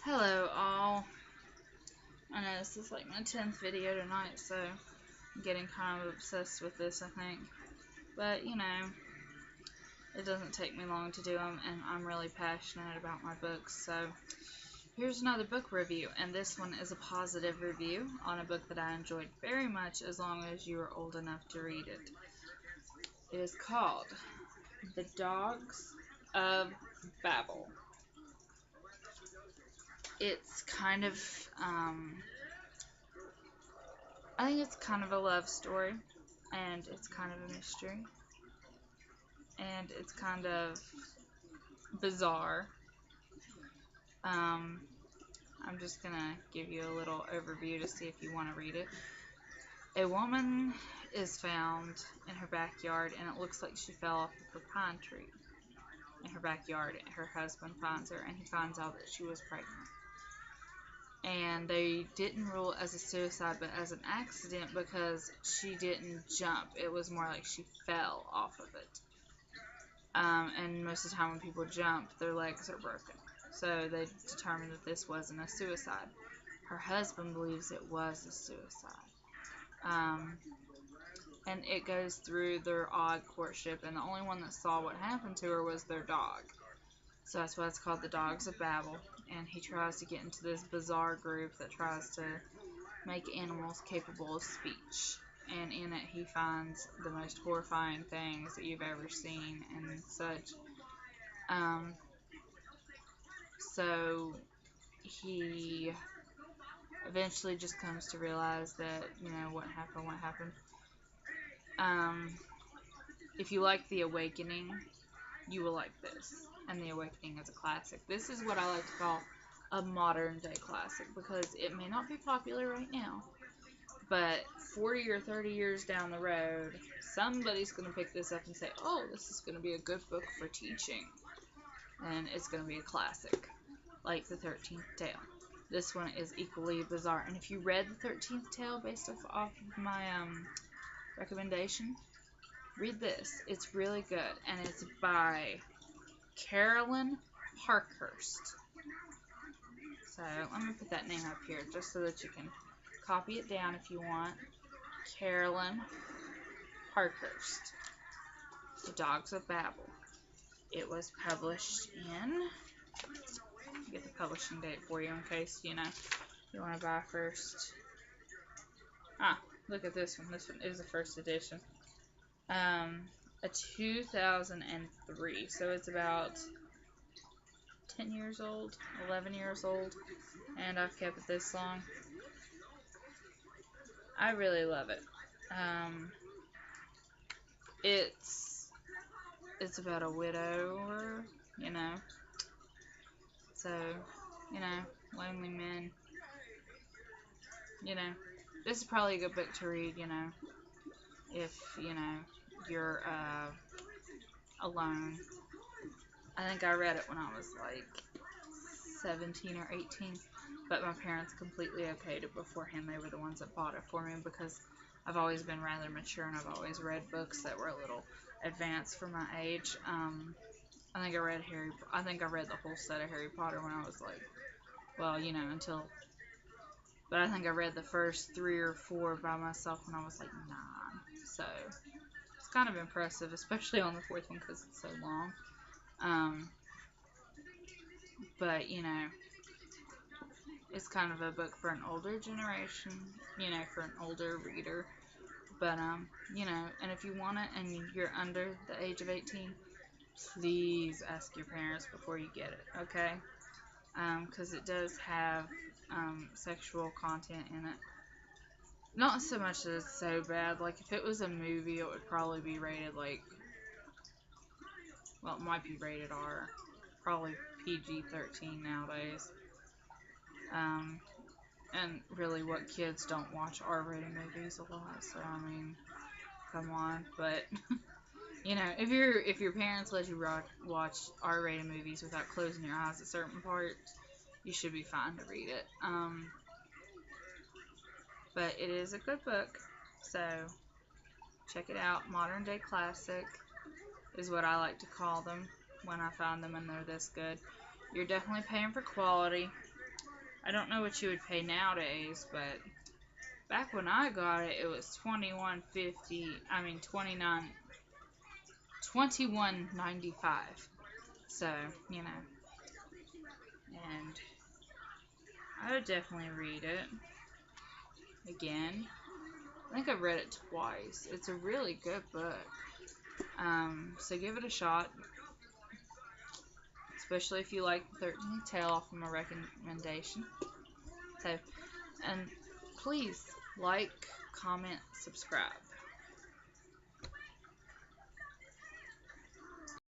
Hello all. I know this is like my 10th video tonight, so I'm getting kind of obsessed with this, I think. But, it doesn't take me long to do them, and I'm really passionate about my books, so here's another book review, and this one is a positive review on a book that I enjoyed very much as long as you were old enough to read it. It is called The Dogs of Babel. It's kind of, I think it's kind of a love story, and it's kind of a mystery, and it's kind of bizarre. I'm just gonna give you a little overview to see if you want to read it. A woman is found in her backyard, and it looks like she fell off of a pine tree in her backyard. Her husband finds her, and he finds out that she was pregnant. And they didn't rule it as a suicide, but as an accident, because she didn't jump. It was more like she fell off of it. And most of the time when people jump, their legs are broken. So they determined that this wasn't a suicide. Her husband believes it was a suicide. And it goes through their odd courtship, and the only one that saw what happened to her was their dog. So that's why it's called the Dogs of Babel. And he tries to get into this bizarre group that tries to make animals capable of speech. And in it, he finds the most horrifying things that you've ever seen and such. So he eventually just comes to realize that, what happened. If you like The Awakening, you will like this. And The Awakening is a classic. This is what I like to call a modern day classic, because it may not be popular right now, but 40 or 30 years down the road, somebody's going to pick this up and say, oh, this is going to be a good book for teaching. And it's going to be a classic, like The 13th Tale. This one is equally bizarre. And if you read The 13th Tale based off of my recommendation, read this. It's really good. And it's by Carolyn Parkhurst. So let me put that name up here just so that you can copy it down if you want. Carolyn Parkhurst, The Dogs of Babel. It was published in, get the publishing date for you in case, you want to buy first. Look at this one. This one is the first edition. A 2003, so it's about 10 years old, 11 years old, and I've kept it this long. I really love it. It's about a widower, so, lonely men, this is probably a good book to read, if, you're, alone. I think I read it when I was, like, 17 or 18, but my parents completely okayed it beforehand. They were the ones that bought it for me, because I've always been rather mature, and I've always read books that were a little advanced for my age. I think I read the whole set of Harry Potter when I was like, but I think I read the first 3 or 4 by myself when I was like 9. So it's kind of impressive, especially on the 4th one because it's so long. But it's kind of a book for an older generation, for an older reader. But and if you want it and you're under the age of 18, please ask your parents before you get it, okay? Because it does have sexual content in it. Not so much that it's so bad. Like, if it was a movie, it would probably be rated, it might be rated R. Probably PG-13 nowadays. And really, what kids don't watch R-rated movies a lot, so, come on. But, if your parents let you watch R-rated movies without closing your eyes at certain parts, you should be fine to read it. But it is a good book, so check it out. Modern day classic is what I like to call them when I find them and they're this good. You're definitely paying for quality. I don't know what you would pay nowadays, but back when I got it, it was $21.50. I mean $21.95. So, you know, and I would definitely read it again. I think I've read it twice. It's a really good book. So give it a shot, especially if you like the 13th Tale off of my recommendation. So, and please like, comment, subscribe.